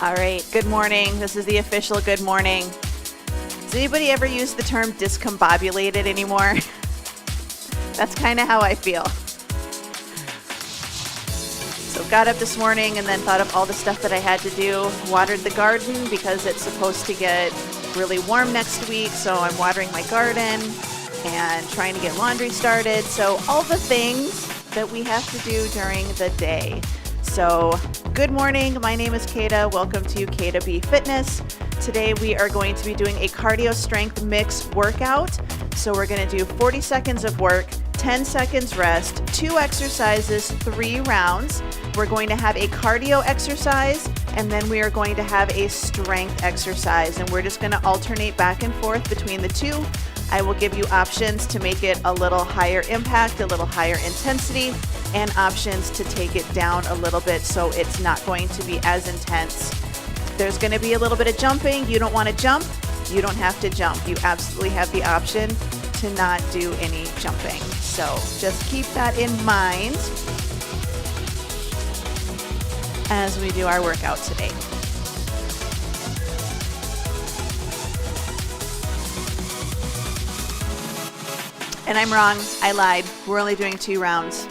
All right, good morning. This is the official good morning. Does anybody ever use the term discombobulated anymore? That's kind of how I feel. So got up this morning and then thought of all the stuff that I had to do. Watered the garden because it's supposed to get really warm next week. So I'm watering my garden and trying to get laundry started. So all the things that we have to do during the day. So good morning. My name is Kata. Welcome to K2B Fitness. Today we are going to be doing a cardio strength mix workout. So we're going to do 40 seconds of work, 10 seconds rest, 2 exercises, 3 rounds. We're going to have a cardio exercise, and then we are going to have a strength exercise, and we're just going to alternate back and forth between the two. I will give you options to make it a little higher impact, a little higher intensity, and options to take it down a little bit so it's not going to be as intense. There's going to be a little bit of jumping. You don't want to jump, you don't have to jump. You absolutely have the option to not do any jumping. So just keep that in mind as we do our workout today. And I'm wrong, I lied. We're only doing 2 rounds.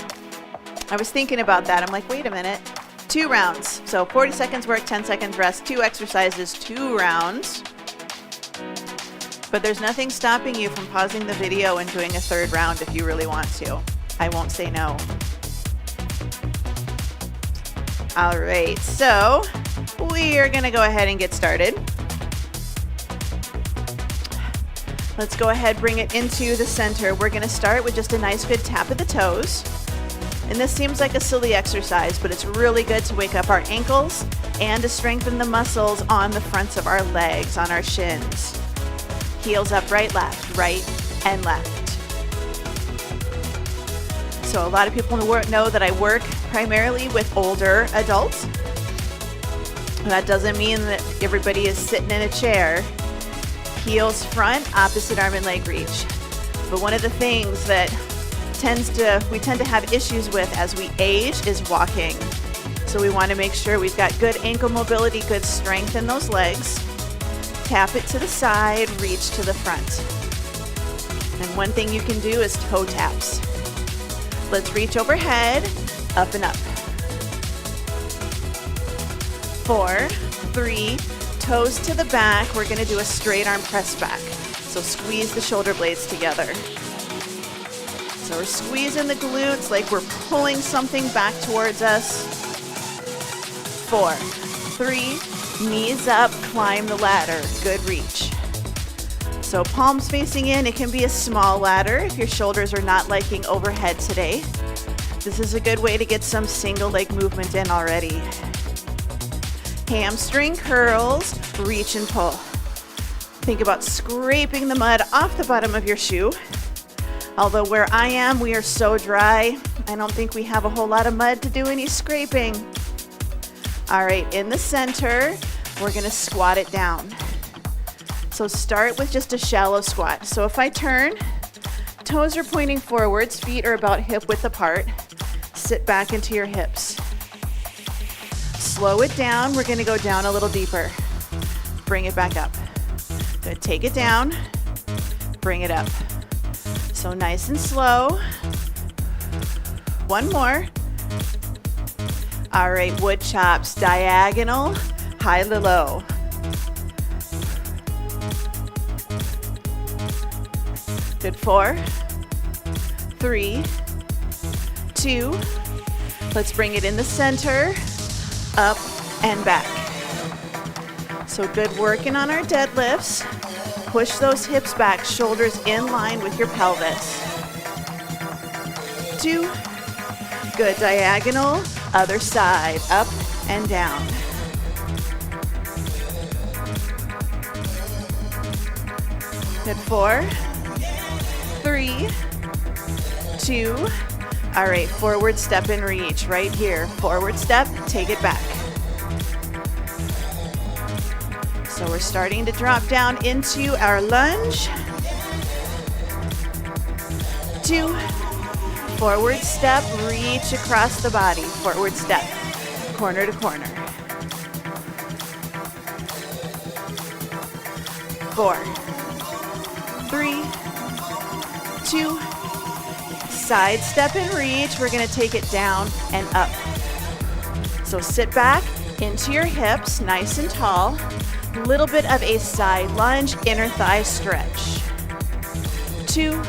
I was thinking about that. I'm like, wait a minute. 2 rounds. So 40 seconds work, 10 seconds rest, 2 exercises, 2 rounds. But there's nothing stopping you from pausing the video and doing a 3rd round if you really want to. I won't say no. All right, so we are gonna go ahead and get started. Let's go ahead, bring it into the center. We're gonna start with just a nice good tap of the toes. And this seems like a silly exercise, but it's really good to wake up our ankles and to strengthen the muscles on the fronts of our legs, on our shins. Heels up, right, and left. So a lot of people know that I work primarily with older adults. That doesn't mean that everybody is sitting in a chair. Heels front, opposite arm and leg reach. But one of the things that we tend to have issues with as we age is walking. So we want to make sure we've got good ankle mobility, good strength in those legs. Tap it to the side, reach to the front. And one thing you can do is toe taps. Let's reach overhead, up and up. 4, 3, toes to the back. We're gonna do a straight arm press back. So squeeze the shoulder blades together. So we're squeezing the glutes like we're pulling something back towards us. 4, 3, knees up, climb the ladder. Good reach. So palms facing in, it can be a small ladder if your shoulders are not liking overhead today. This is a good way to get some single leg movement in already. Hamstring curls, reach and pull. Think about scraping the mud off the bottom of your shoe. Although where I am, we are so dry, I don't think we have a whole lot of mud to do any scraping. All right, in the center, we're gonna squat it down. So start with just a shallow squat. So if I turn, toes are pointing forwards, feet are about hip width apart. Sit back into your hips. Slow it down. We're gonna go down a little deeper. Bring it back up. Good, take it down, bring it up. So nice and slow. One more. All right, wood chops, diagonal, high to low. Good, 4, 3, 2. Let's bring it in the center, up and back. So good working on our deadlifts. Push those hips back, shoulders in line with your pelvis. 2, good, diagonal, other side, up and down. Good, 4, 3, 2. All right, forward step and reach right here. Forward step, take it back. So we're starting to drop down into our lunge. 2, forward step, reach across the body. Forward step, corner to corner. 4, 3, 2, side step and reach. We're gonna take it down and up. So sit back into your hips, nice and tall. Little bit of a side lunge, inner thigh stretch. 2,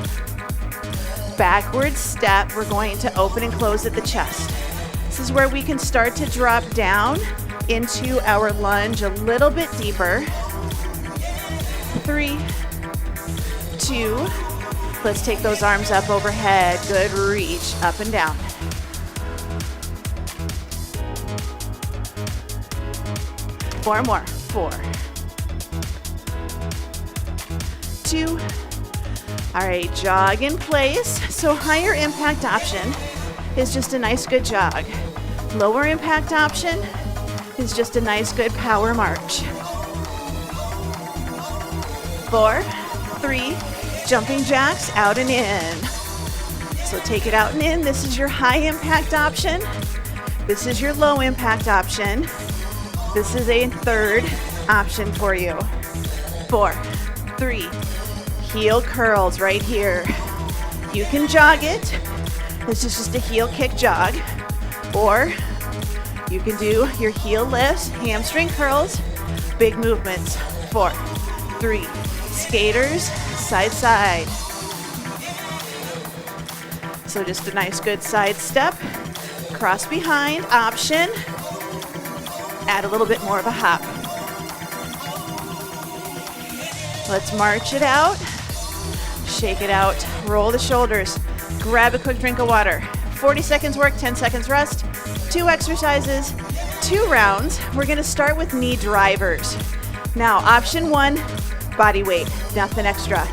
backward step. We're going to open and close at the chest. This is where we can start to drop down into our lunge a little bit deeper. 3, 2, let's take those arms up overhead. Good reach, up and down. 4 more. 4, 2. All right, jog in place. So higher impact option is just a nice good jog. Lower impact option is just a nice good power march. 4, 3, jumping jacks out and in. So take it out and in. This is your high impact option. This is your low impact option. This is a third option for you. 4, 3, heel curls right here. You can jog it. This is just a heel kick jog. Or you can do your heel lifts, hamstring curls, big movements. 4, 3, skaters, side, side. So just a nice good side step, cross behind option. Add a little bit more of a hop. Let's march it out. Shake it out. Roll the shoulders. Grab a quick drink of water. 40 seconds work, 10 seconds rest. 2 exercises, 2 rounds. We're gonna start with knee drivers. Now, option 1, body weight, nothing extra.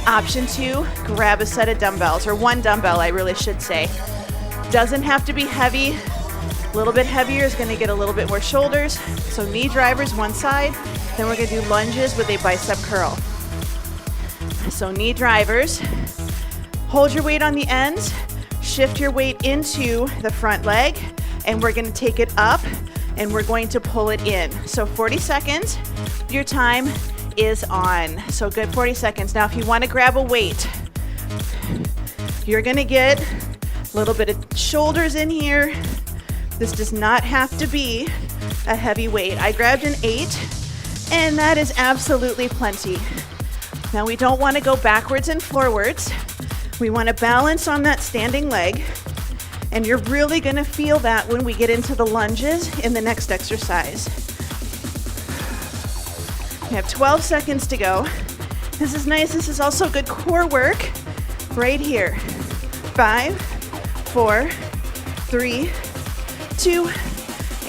Option 2, grab a set of dumbbells, or 1 dumbbell, I really should say. Doesn't have to be heavy. A little bit heavier is gonna get a little bit more shoulders. So knee drivers, one side. Then we're gonna do lunges with a bicep curl. So knee drivers, hold your weight on the ends, shift your weight into the front leg, and we're gonna take it up and we're going to pull it in. So 40 seconds, your time is on. So good 40 seconds. Now if you wanna grab a weight, you're gonna get a little bit of shoulders in here. This does not have to be a heavy weight. I grabbed an 8, and that is absolutely plenty. Now we don't want to go backwards and forwards. We want to balance on that standing leg, and you're really going to feel that when we get into the lunges in the next exercise. We have 12 seconds to go. This is nice. This is also good core work right here. 5, 4, 3, 2,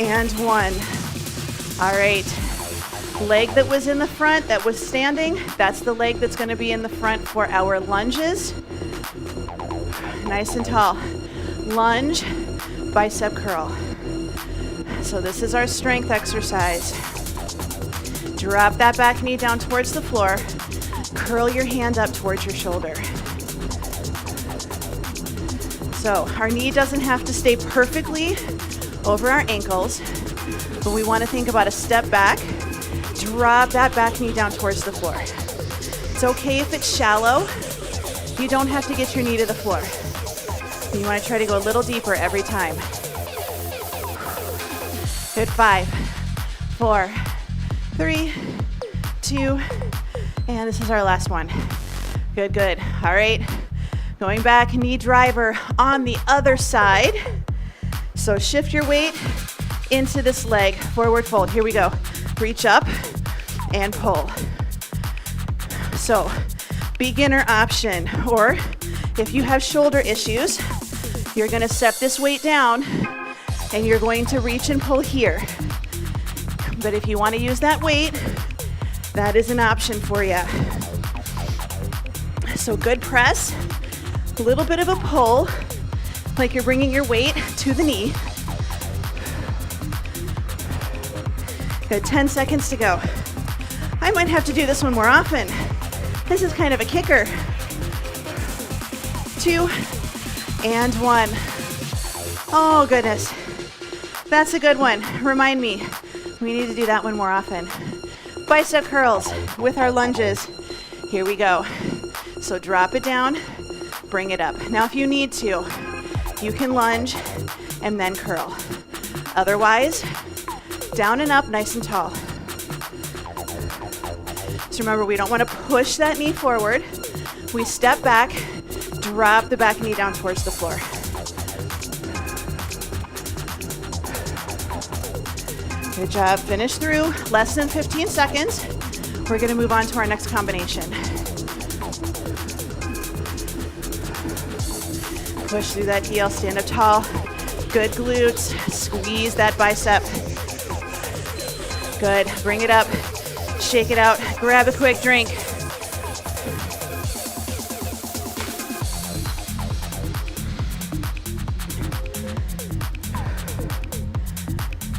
and 1. All right. Leg that was in the front, that was standing, that's the leg that's going to be in the front for our lunges. Nice and tall. Lunge, bicep curl. So this is our strength exercise. Drop that back knee down towards the floor. Curl your hand up towards your shoulder. So our knee doesn't have to stay perfectly over our ankles, but we want to think about a step back. Drop that back knee down towards the floor. It's okay if it's shallow. You don't have to get your knee to the floor. You want to try to go a little deeper every time. Good. 5, 4, 3, 2, and this is our last one. Good, good. All right. Going back, knee driver on the other side. So shift your weight into this leg, forward fold. Here we go. Reach up and pull. So beginner option, or if you have shoulder issues, you're gonna set this weight down and you're going to reach and pull here. But if you wanna use that weight, that is an option for you. So good press, a little bit of a pull, like you're bringing your weight to the knee. Good, 10 seconds to go. I might have to do this one more often. This is kind of a kicker. 2 and 1. Oh goodness, that's a good one. Remind me, we need to do that one more often. Bicep curls with our lunges. Here we go. So drop it down, bring it up. Now if you need to, you can lunge and then curl. Otherwise, down and up, nice and tall. So remember, we don't want to push that knee forward. We step back, drop the back knee down towards the floor. Good job. Finish through. Less than 15 seconds. We're going to move on to our next combination. Push through that heel. Stand up tall. Good glutes. Squeeze that bicep. Good. Bring it up. Shake it out. Grab a quick drink.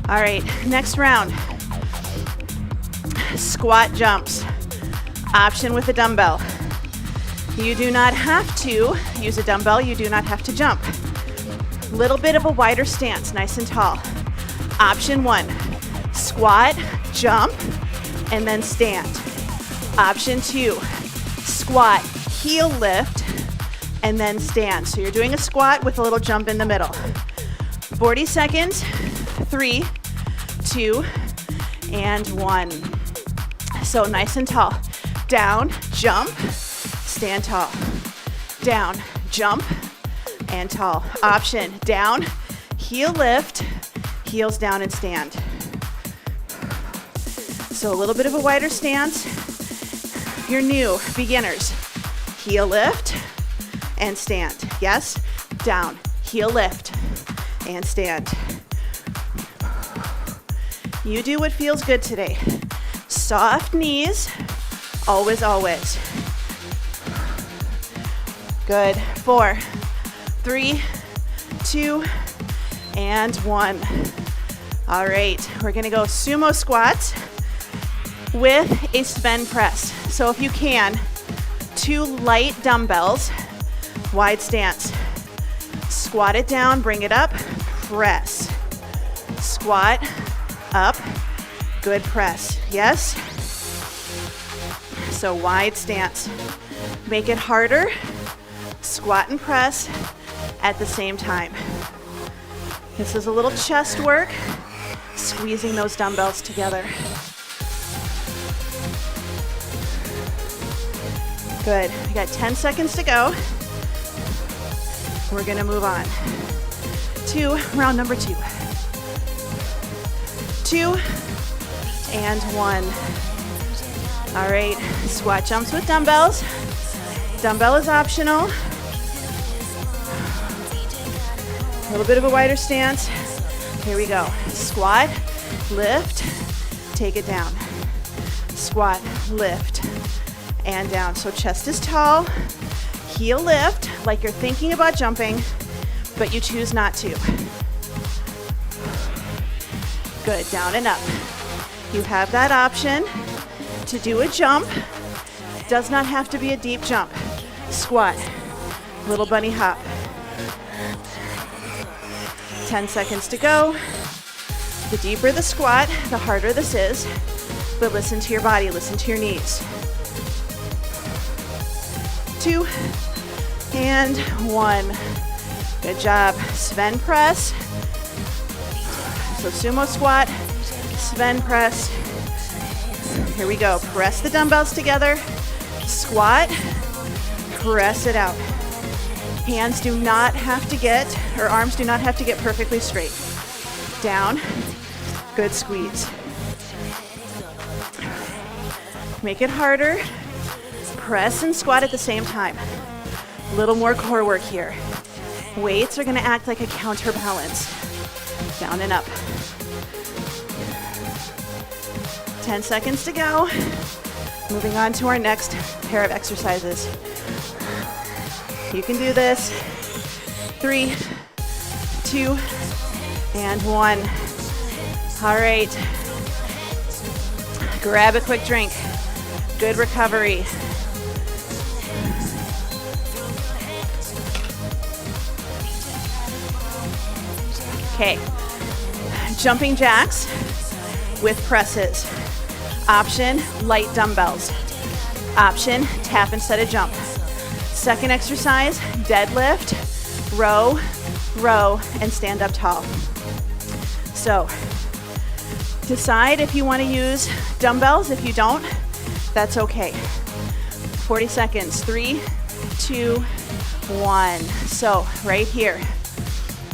All right, next round. Squat jumps. Option with a dumbbell. You do not have to use a dumbbell. You do not have to jump. Little bit of a wider stance, nice and tall. Option 1, squat, jump, and then stand. Option 2, squat, heel lift, and then stand. So you're doing a squat with a little jump in the middle. 40 seconds, 3, 2, and 1. So nice and tall. Down, jump, stand tall. Down, jump, and tall. Option, down, heel lift, heels down and stand. So a little bit of a wider stance. If you're new, beginners, heel lift and stand. Yes, down, heel lift and stand. You do what feels good today. Soft knees, always, always. Good. 4, 3, 2, and 1. All right, we're gonna go sumo squats with a Sven press. So if you can, 2 light dumbbells, wide stance. Squat it down, bring it up, press. Squat, up, good press. Yes? So wide stance. Make it harder. Squat and press at the same time. This is a little chest work, squeezing those dumbbells together. Good. We got 10 seconds to go. We're gonna move on to round number 2. 2 and 1. All right, squat jumps with dumbbells. Dumbbell is optional. A little bit of a wider stance. Here we go. Squat, lift, take it down. Squat, lift, and down. So chest is tall, heel lift, like you're thinking about jumping, but you choose not to. Good, down and up. You have that option to do a jump. Does not have to be a deep jump. Squat, little bunny hop. 10 seconds to go. The deeper the squat, the harder this is, but listen to your body, listen to your knees. 2 and 1. Good job. Sven press. So sumo squat, Sven press. Here we go. Press the dumbbells together. Squat, press it out. Hands do not have to get, or arms do not have to get perfectly straight. Down, good squeeze. Make it harder. Press and squat at the same time. A little more core work here. Weights are gonna act like a counterbalance. Down and up. 10 seconds to go. Moving on to our next pair of exercises. You can do this. 3, 2, and 1. All right. Grab a quick drink. Good recovery. Okay. Jumping jacks with presses. Option, light dumbbells. Option, tap instead of jump. Second exercise, deadlift, row, row, and stand up tall. So decide if you want to use dumbbells. If you don't, that's okay. 40 seconds, 3, 2, 1. So right here,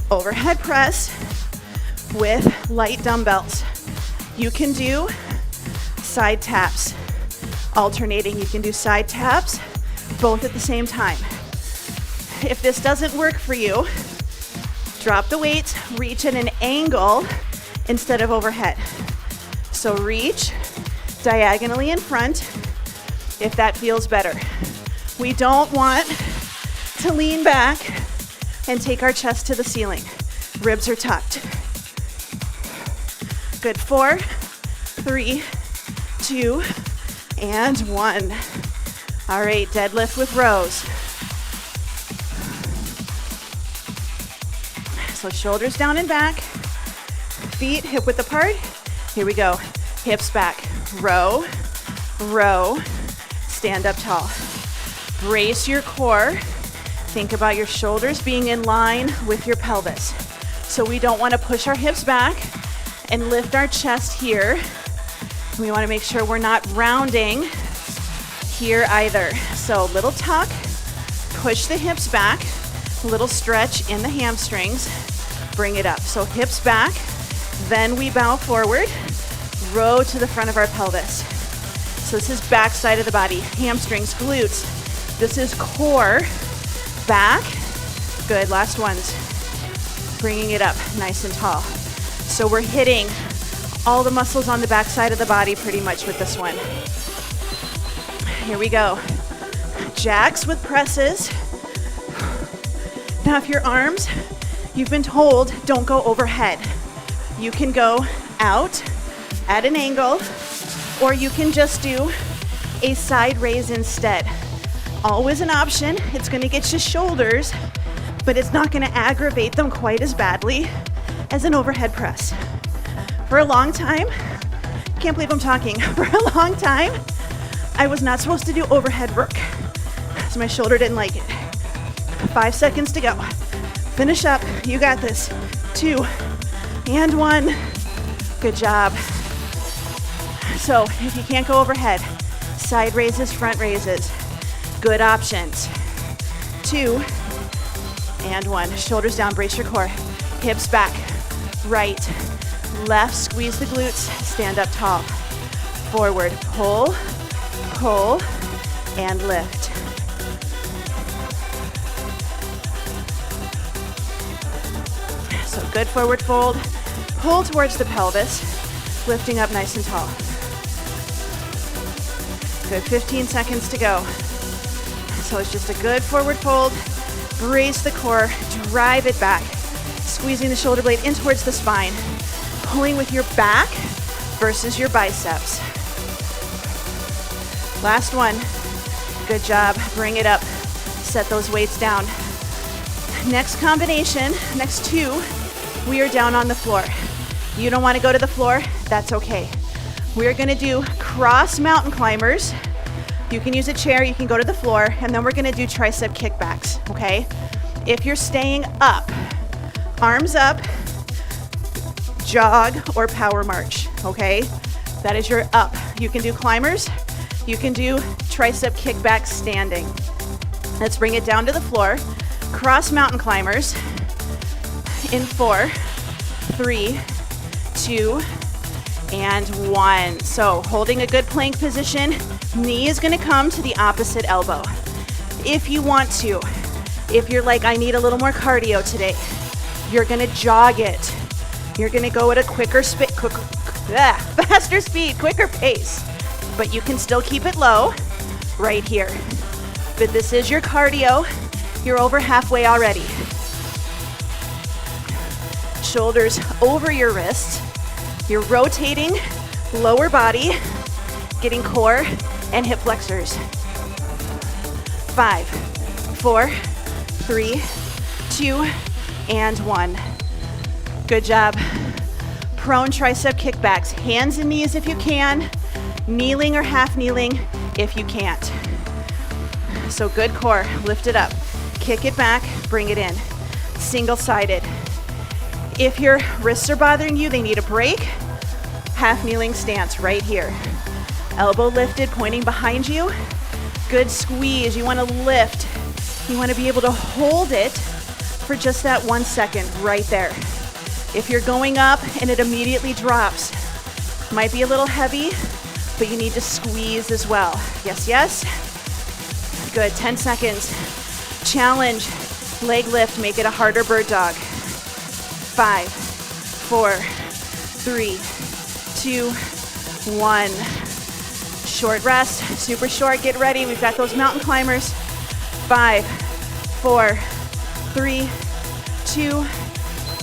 overhead press with light dumbbells. You can do side taps, alternating. You can do side taps, both at the same time. If this doesn't work for you, drop the weights, reach at an angle instead of overhead. So reach diagonally in front if that feels better. We don't want to lean back and take our chest to the ceiling. Ribs are tucked. Good, 4, 3, 2, and 1. All right, deadlift with rows. So shoulders down and back, feet hip width apart. Here we go, hips back, row, row, stand up tall. Brace your core. Think about your shoulders being in line with your pelvis. So we don't want to push our hips back and lift our chest here. We want to make sure we're not rounding here either. So little tuck, push the hips back, little stretch in the hamstrings, bring it up. So hips back, then we bow forward, row to the front of our pelvis. So this is back side of the body, hamstrings, glutes. This is core, back. Good, last ones. Bringing it up nice and tall. So we're hitting all the muscles on the back side of the body pretty much with this one. Here we go. Jacks with presses. Now if your arms, you've been told, don't go overhead. You can go out at an angle, or you can just do a side raise instead. Always an option. It's gonna get you shoulders, but it's not gonna aggravate them quite as badly as an overhead press. For a long time, can't believe I'm talking, for a long time, I was not supposed to do overhead work, so my shoulder didn't like it. 5 seconds to go. Finish up, you got this. 2, and 1. Good job. So if you can't go overhead, side raises, front raises. Good options. 2, and 1. Shoulders down, brace your core. Hips back, right, left, squeeze the glutes, stand up tall. Forward, pull, pull, and lift. So good forward fold, pull towards the pelvis, lifting up nice and tall. Good, 15 seconds to go. So it's just a good forward fold, brace the core, drive it back, squeezing the shoulder blade in towards the spine, pulling with your back versus your biceps. Last one. Good job. Bring it up. Set those weights down. Next combination, next 2, we are down on the floor. You don't want to go to the floor, that's okay. We're going to do cross mountain climbers. You can use a chair, you can go to the floor, and then we're going to do tricep kickbacks, okay? If you're staying up, arms up, jog or power march, okay? That is your up. You can do climbers, you can do tricep kickbacks standing. Let's bring it down to the floor. Cross mountain climbers in 4, 3, 2, and 1. So holding a good plank position, knee is gonna come to the opposite elbow. If you want to, if you're like, I need a little more cardio today, you're gonna jog it. You're gonna go at a faster speed, quicker pace, but you can still keep it low right here. But this is your cardio. You're over halfway already. Shoulders over your wrists. You're rotating lower body, getting core and hip flexors. 5, 4, 3, 2, and 1. Good job. Prone tricep kickbacks. Hands and knees if you can. Kneeling or half kneeling if you can't. So good core, lift it up. Kick it back, bring it in. Single-sided. If your wrists are bothering you, they need a break. Half kneeling stance right here. Elbow lifted, pointing behind you. Good squeeze, you wanna lift. You wanna be able to hold it for just that 1 second right there. If you're going up and it immediately drops, might be a little heavy, but you need to squeeze as well. Yes, yes. Good, 10 seconds. Challenge, leg lift, make it a harder bird dog. 5, 4, 3, 2, 1. Short rest, super short, get ready. We've got those mountain climbers. 5, 4, 3, 2,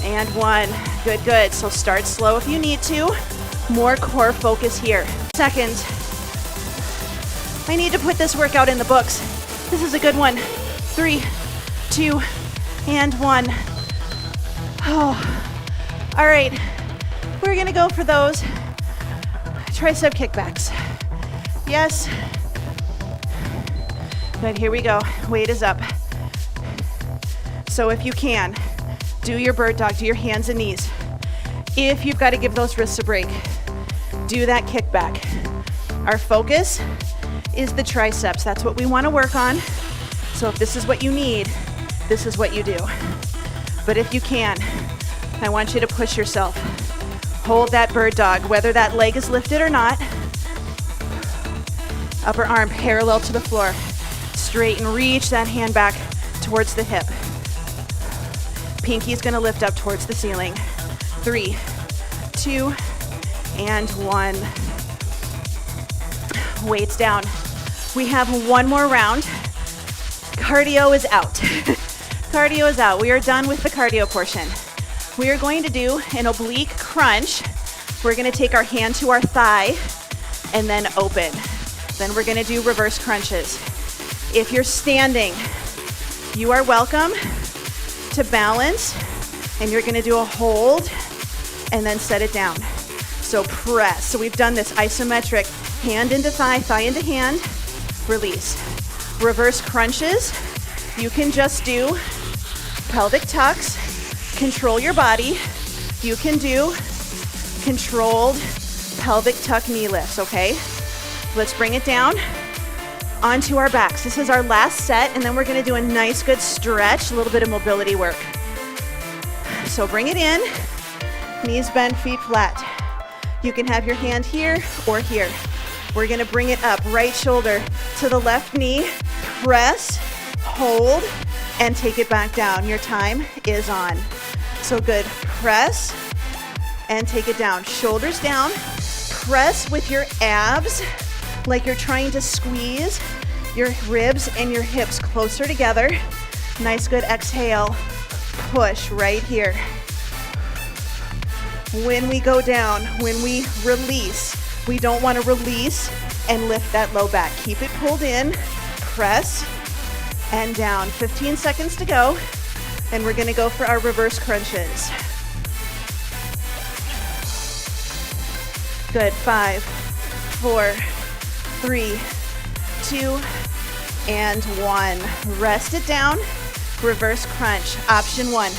and 1. Good, good. So start slow if you need to. More core focus here. Seconds. I need to put this workout in the books. This is a good one. 3, 2, and 1. Oh, all right. We're gonna go for those tricep kickbacks. Yes. Good, here we go. Weight is up. So if you can, do your bird dog, do your hands and knees. If you've got to give those wrists a break, do that kickback. Our focus is the triceps. That's what we want to work on. So if this is what you need, this is what you do. But if you can, I want you to push yourself. Hold that bird dog, whether that leg is lifted or not. Upper arm parallel to the floor. Straighten, reach that hand back towards the hip. Pinky's gonna lift up towards the ceiling. 3, 2, and 1. Weights down. We have one more round. Cardio is out. Cardio is out. We are done with the cardio portion. We are going to do an oblique crunch. We're gonna take our hand to our thigh and then open. Then we're gonna do reverse crunches. If you're standing, you are welcome to balance, and you're gonna do a hold and then set it down. So press. So we've done this isometric, hand into thigh, thigh into hand, release. Reverse crunches, you can just do pelvic tucks, control your body. You can do controlled pelvic tuck knee lifts, okay? Let's bring it down onto our backs. This is our last set, and then we're gonna do a nice good stretch, a little bit of mobility work. So bring it in, knees bent, feet flat. You can have your hand here or here. We're gonna bring it up, right shoulder to the left knee, press, hold, and take it back down. Your time is on. So good, press, and take it down. Shoulders down, press with your abs, like you're trying to squeeze your ribs and your hips closer together. Nice, good exhale. Push right here. When we go down, when we release, we don't want to release and lift that low back. Keep it pulled in, press, and down. 15 seconds to go, and we're gonna go for our reverse crunches. Good, 5, 4, 3, 2, and 1. Rest it down, reverse crunch. Option 1,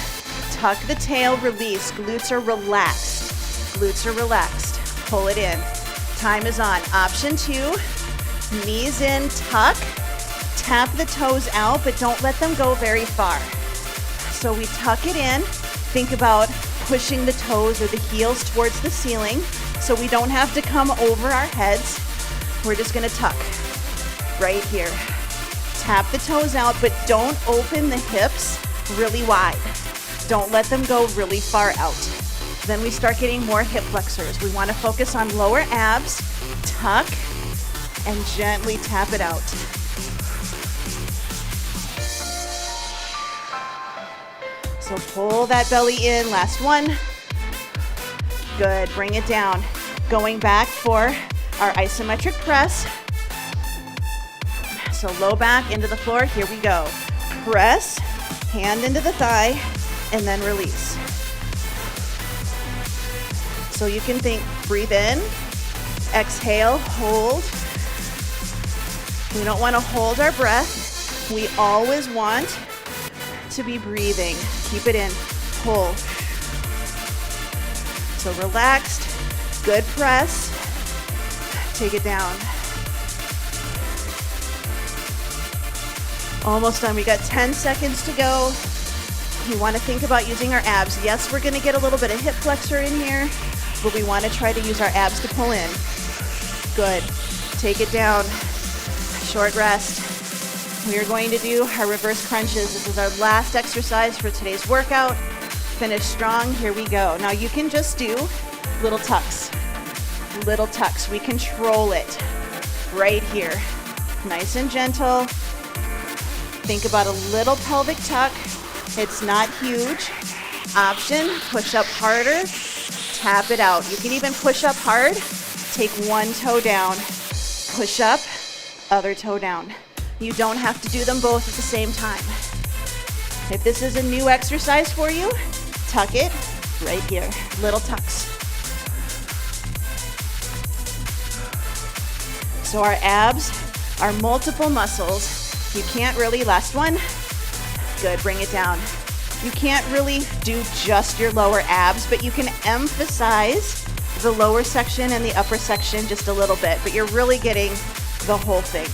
tuck the tail, release. Glutes are relaxed. Glutes are relaxed. Pull it in. Time is on. Option 2, knees in, tuck. Tap the toes out, but don't let them go very far. So we tuck it in. Think about pushing the toes or the heels towards the ceiling so we don't have to come over our heads. We're just gonna tuck right here. Tap the toes out, but don't open the hips really wide. Don't let them go really far out. Then we start getting more hip flexors. We wanna focus on lower abs, tuck, and gently tap it out. So pull that belly in, last one. Good, bring it down. Going back for our isometric press. So low back into the floor, here we go. Press, hand into the thigh, and then release. So you can think, breathe in, Exhale, hold. We don't want to hold our breath. We always want to be breathing. Keep it in, pull. So relaxed, good press. Take it down. Almost done. We got 10 seconds to go. We want to think about using our abs. Yes, we're going to get a little bit of hip flexor in here, but we want to try to use our abs to pull in. Good. Take it down. Short rest. We are going to do our reverse crunches. This is our last exercise for today's workout. Finish strong. Here we go. Now you can just do little tucks. Little tucks. We control it right here. Nice and gentle. Think about a little pelvic tuck. It's not huge. Option, push up harder, tap it out. You can even push up hard. Take one toe down. Push up, other toe down. You don't have to do them both at the same time. If this is a new exercise for you, tuck it right here. Little tucks. So our abs are multiple muscles. You can't really, last one. Good, bring it down. You can't really do just your lower abs, but you can emphasize the lower section and the upper section just a little bit, but you're really getting the whole thing.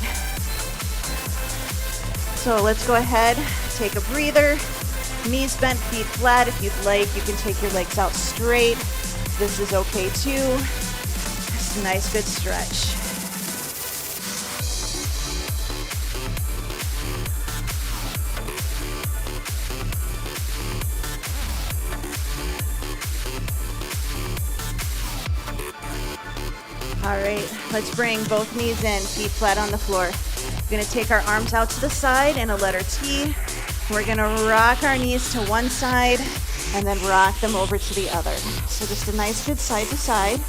So let's go ahead, take a breather. Knees bent, feet flat. If you'd like, you can take your legs out straight. This is okay too. Just a nice, good stretch. All right, let's bring both knees in, feet flat on the floor. We're gonna take our arms out to the side in a letter T. We're gonna rock our knees to one side and then rock them over to the other. So just a nice good side to side.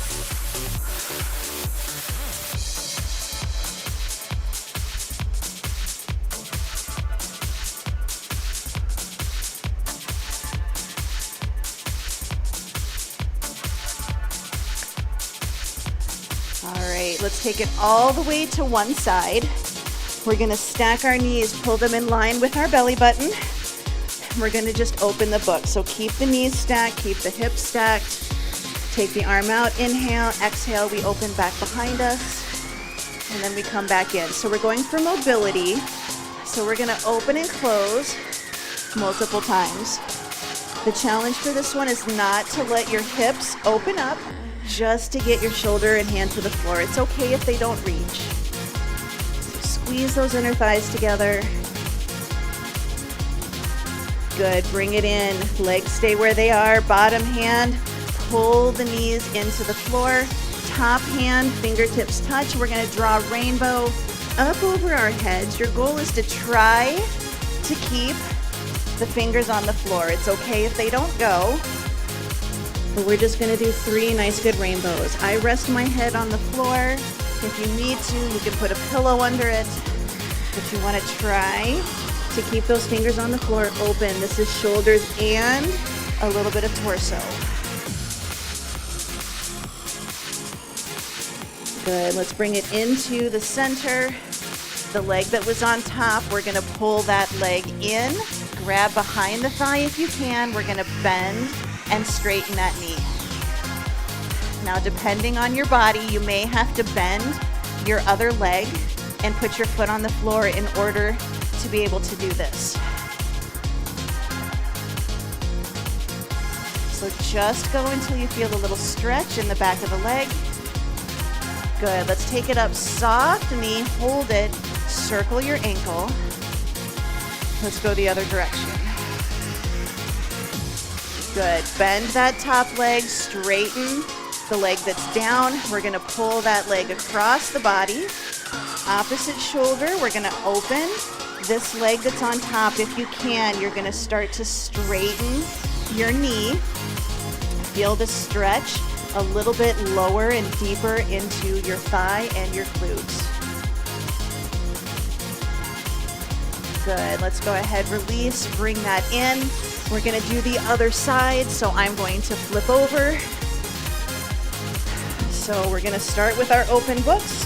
Let's take it all the way to one side. We're gonna stack our knees, pull them in line with our belly button. We're gonna just open the book. So keep the knees stacked, keep the hips stacked. Take the arm out, inhale, exhale, we open back behind us, and then we come back in. So we're going for mobility. So we're gonna open and close multiple times. The challenge for this one is not to let your hips open up, just to get your shoulder and hand to the floor. It's okay if they don't reach. Squeeze those inner thighs together. Good, bring it in. Legs stay where they are. Bottom hand, pull the knees into the floor. Top hand, fingertips touch. We're gonna draw a rainbow up over our heads. Your goal is to try to keep the fingers on the floor. It's okay if they don't go. But we're just gonna do 3 nice good rainbows. I rest my head on the floor. If you need to, you can put a pillow under it. If you wanna try to keep those fingers on the floor open, this is shoulders and a little bit of torso. Good, let's bring it into the center. The leg that was on top, we're gonna pull that leg in. Grab behind the thigh if you can. We're gonna bend and straighten that knee. Now, depending on your body, you may have to bend your other leg and put your foot on the floor in order to be able to do this. So just go until you feel a little stretch in the back of the leg. Good, let's take it up, soft knee, hold it, circle your ankle. Let's go the other direction. Good, bend that top leg, straighten the leg that's down. We're gonna pull that leg across the body. Opposite shoulder, we're gonna open this leg that's on top. If you can, you're gonna start to straighten your knee. Feel the stretch a little bit lower and deeper into your thigh and your glutes. Good, let's go ahead, release, bring that in. We're gonna do the other side, so I'm going to flip over. So we're gonna start with our open books.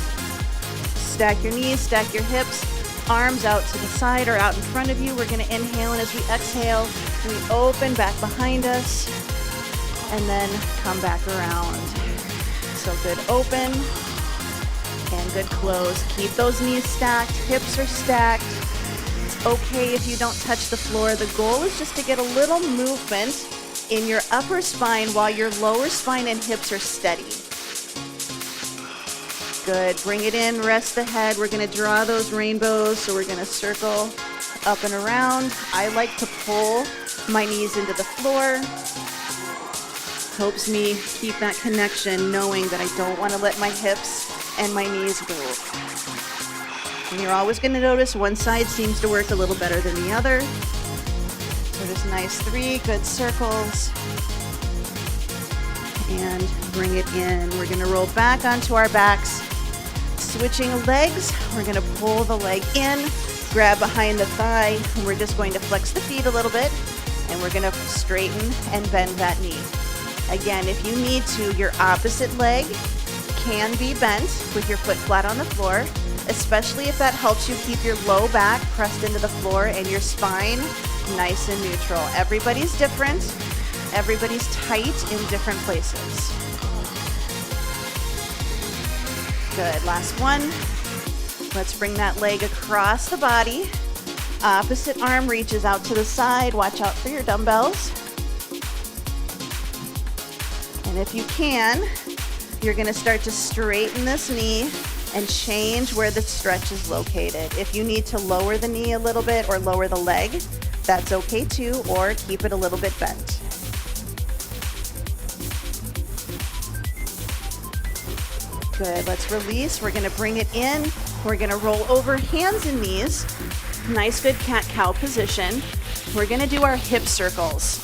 Stack your knees, stack your hips, arms out to the side or out in front of you. We're gonna inhale, and as we exhale, we open back behind us and then come back around. So good open and good close. Keep those knees stacked, hips are stacked. It's okay if you don't touch the floor. The goal is just to get a little movement in your upper spine while your lower spine and hips are steady. Good, bring it in, rest the head. We're gonna draw those rainbows, so we're gonna circle up and around. I like to pull my knees into the floor. Helps me keep that connection, knowing that I don't wanna let my hips and my knees move. And you're always gonna notice one side seems to work a little better than the other. So just nice 3 good circles. And bring it in. We're gonna roll back onto our backs. Switching legs, we're gonna pull the leg in, grab behind the thigh, and we're just going to flex the feet a little bit, and we're gonna straighten and bend that knee. Again, if you need to, your opposite leg can be bent with your foot flat on the floor, especially if that helps you keep your low back pressed into the floor and your spine nice and neutral. Everybody's different. Everybody's tight in different places. Good, last one. Let's bring that leg across the body. Opposite arm reaches out to the side. Watch out for your dumbbells. And if you can, you're gonna start to straighten this knee and change where the stretch is located. If you need to lower the knee a little bit or lower the leg, that's okay too, or keep it a little bit bent. Good, let's release. We're gonna bring it in. We're gonna roll over hands and knees. Nice, good cat-cow position. We're gonna do our hip circles.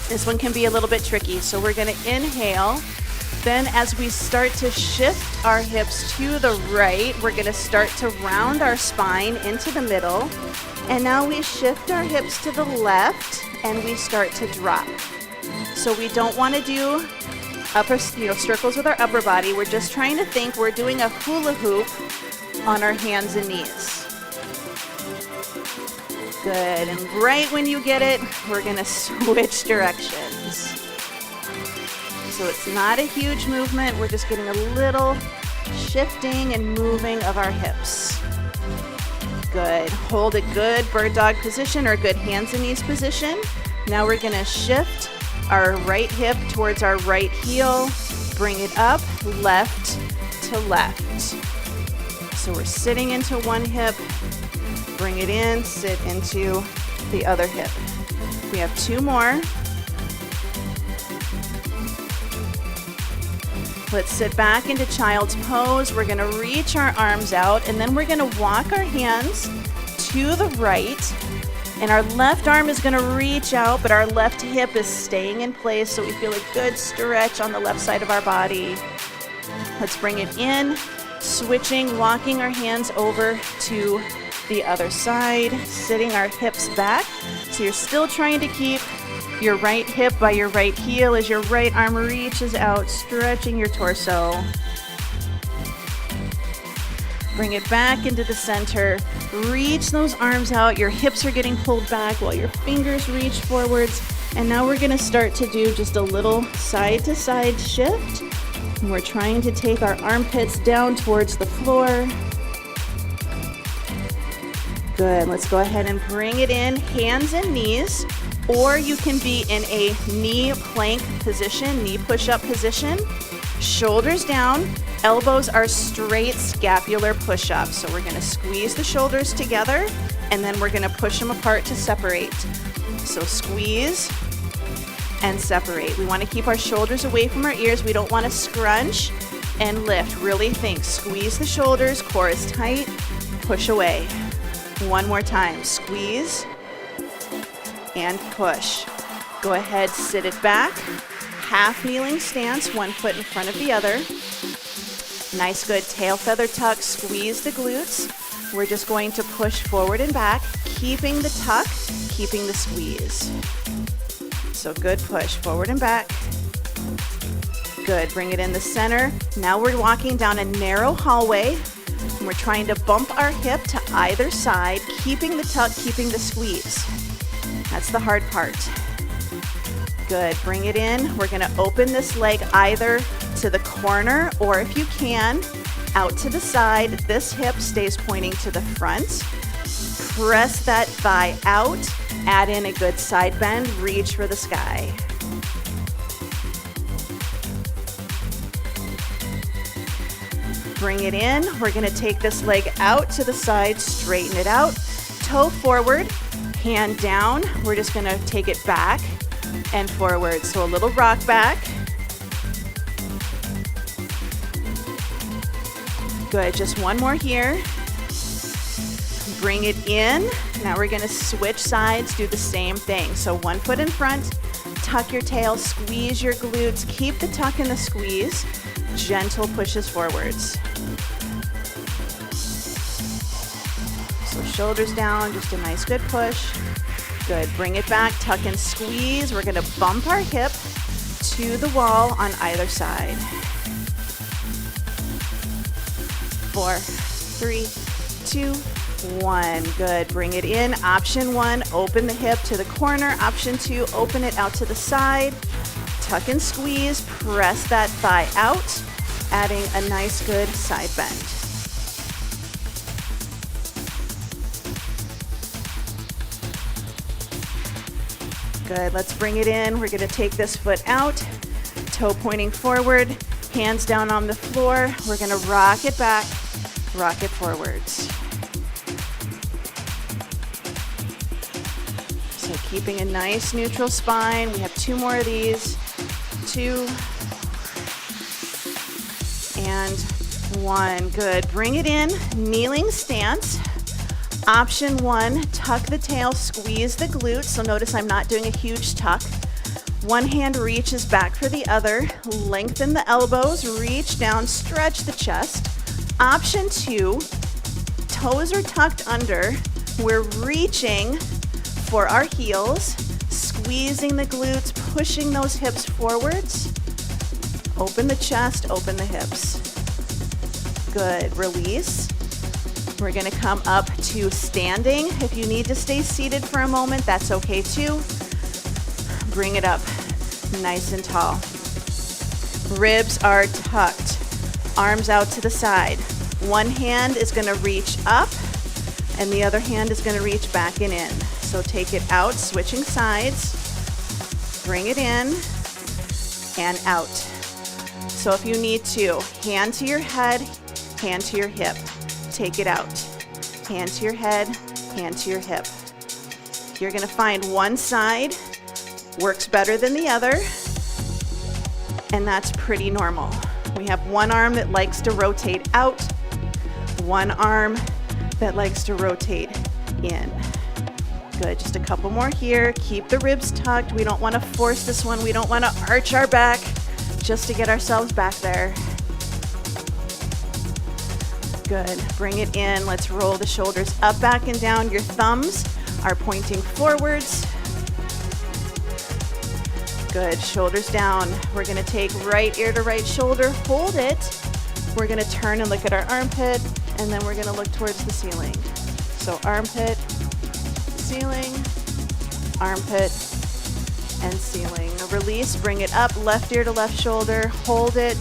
This one can be a little bit tricky, so we're gonna inhale. Then as we start to shift our hips to the right, we're gonna start to round our spine into the middle. And now we shift our hips to the left and we start to drop. So we don't wanna do upper, circles with our upper body. We're just trying to think we're doing a hula hoop on our hands and knees. Good, and right when you get it, we're gonna switch directions. So it's not a huge movement, we're just getting a little shifting and moving of our hips. Good, hold a good bird dog position or a good hands and knees position. Now we're gonna shift our right hip towards our right heel, bring it up, left to left. So we're sitting into one hip, bring it in, sit into the other hip. We have 2 more. Let's sit back into child's pose. We're gonna reach our arms out, and then we're gonna walk our hands to the right, and our left arm is gonna reach out, but our left hip is staying in place, so we feel a good stretch on the left side of our body. Let's bring it in, switching, walking our hands over to the other side, sitting our hips back. So you're still trying to keep your right hip by your right heel as your right arm reaches out, stretching your torso. Bring it back into the center. Reach those arms out. Your hips are getting pulled back while your fingers reach forwards. And now we're gonna start to do just a little side to side shift. And we're trying to take our armpits down towards the floor. Good, let's go ahead and bring it in, hands and knees, or you can be in a knee plank position, knee push-up position. Shoulders down, elbows are straight scapular push-ups. So we're gonna squeeze the shoulders together and then we're gonna push them apart to separate. So squeeze and separate. We wanna keep our shoulders away from our ears. We don't wanna scrunch and lift. Really think, squeeze the shoulders, core is tight, push away. One more time, squeeze and push. Go ahead, sit it back. Half kneeling stance, one foot in front of the other. Nice, good tail feather tuck, squeeze the glutes. We're just going to push forward and back, keeping the tuck, keeping the squeeze. So good push, forward and back. Good, bring it in the center. Now we're walking down a narrow hallway, and we're trying to bump our hip to either side, keeping the tuck, keeping the squeeze. That's the hard part. Good, bring it in. We're gonna open this leg either to the corner, or if you can, out to the side. This hip stays pointing to the front. Press that thigh out, add in a good side bend, reach for the sky. Bring it in. We're gonna take this leg out to the side, straighten it out, toe forward, hand down. We're just gonna take it back and forward. So a little rock back. Good, just one more here. Bring it in. Now we're gonna switch sides, do the same thing. So one foot in front, tuck your tail, squeeze your glutes, keep the tuck and the squeeze, gentle pushes forwards. So shoulders down, just a nice good push. Good, bring it back, tuck and squeeze. We're gonna bump our hip to the wall on either side. 4, 3, 2, 1. Good, bring it in. Option 1, open the hip to the corner. Option 2, open it out to the side. Tuck and squeeze, press that thigh out, adding a nice good side bend. Good, let's bring it in. We're gonna take this foot out, toe pointing forward, hands down on the floor. We're gonna rock it back, rock it forwards. So keeping a nice neutral spine. We have 2 more of these. 2 and 1. Good, bring it in, kneeling stance. Option 1, tuck the tail, squeeze the glutes. So notice I'm not doing a huge tuck. One hand reaches back for the other. Lengthen the elbows, reach down, stretch the chest. Option 2, toes are tucked under. We're reaching for our heels, squeezing the glutes, pushing those hips forwards. Open the chest, open the hips. Good, release. We're gonna come up to standing. If you need to stay seated for a moment, that's okay too. Bring it up, nice and tall. Ribs are tucked, arms out to the side. One hand is gonna reach up, and the other hand is gonna reach back and in. So take it out, switching sides. Bring it in, and out. So if you need to, hand to your head, hand to your hip. Take it out. Hand to your head, hand to your hip. You're gonna find one side works better than the other, and that's pretty normal. We have one arm that likes to rotate out, one arm that likes to rotate in. Good, just a couple more here. Keep the ribs tucked. We don't wanna force this one. We don't wanna arch our back just to get ourselves back there. Good, bring it in. Let's roll the shoulders up, back, and down. Your thumbs are pointing forwards. Good, shoulders down. We're gonna take right ear to right shoulder, hold it. We're gonna turn and look at our armpit, and then we're gonna look towards the ceiling. So armpit, ceiling, armpit, and ceiling. Release, bring it up, left ear to left shoulder, hold it.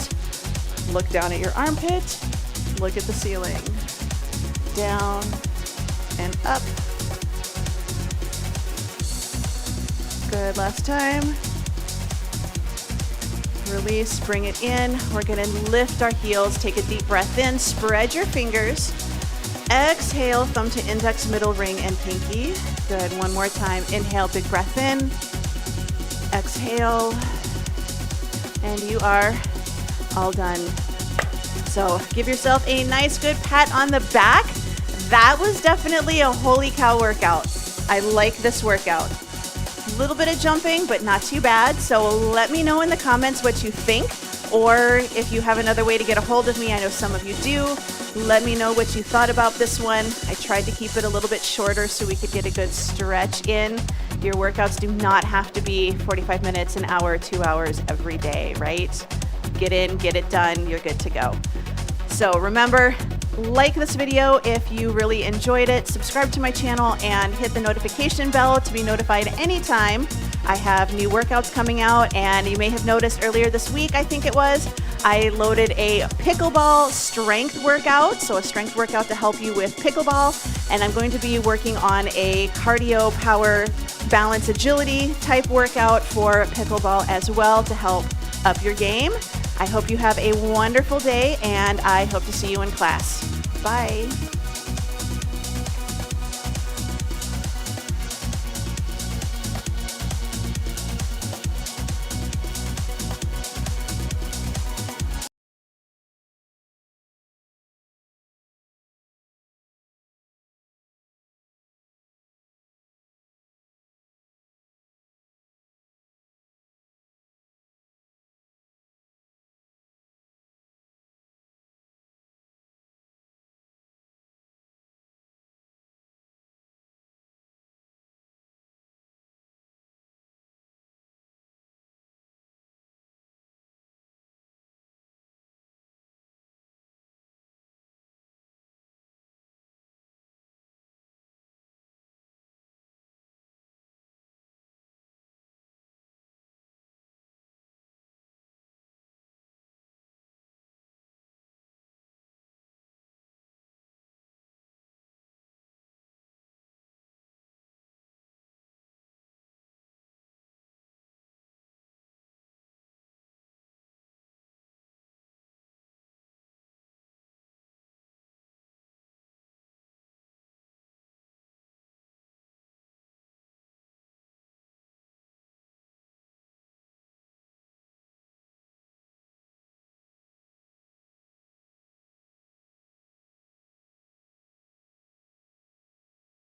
Look down at your armpit. Look at the ceiling. Down and up. Good, last time. Release, bring it in. We're gonna lift our heels, take a deep breath in, spread your fingers. Exhale, thumb to index, middle ring, and pinky. Good, one more time. Inhale, big breath in. Exhale, and you are all done. So give yourself a nice good pat on the back. That was definitely a holy cow workout. I like this workout. A little bit of jumping, but not too bad. So let me know in the comments what you think, or if you have another way to get a hold of me. I know some of you do. Let me know what you thought about this one. I tried to keep it a little bit shorter so we could get a good stretch in. Your workouts do not have to be 45 minutes, an hour, 2 hours every day, right? get in, get it done, you're good to go. So remember, like this video if you really enjoyed it, subscribe to my channel, and hit the notification bell to be notified anytime I have new workouts coming out. And you may have noticed earlier this week, I think it was, I loaded a pickleball strength workout, so a strength workout to help you with pickleball. And I'm going to be working on a cardio, power, balance, agility type workout for pickleball as well to help up your game. I hope you have a wonderful day, and I hope to see you in class. Bye.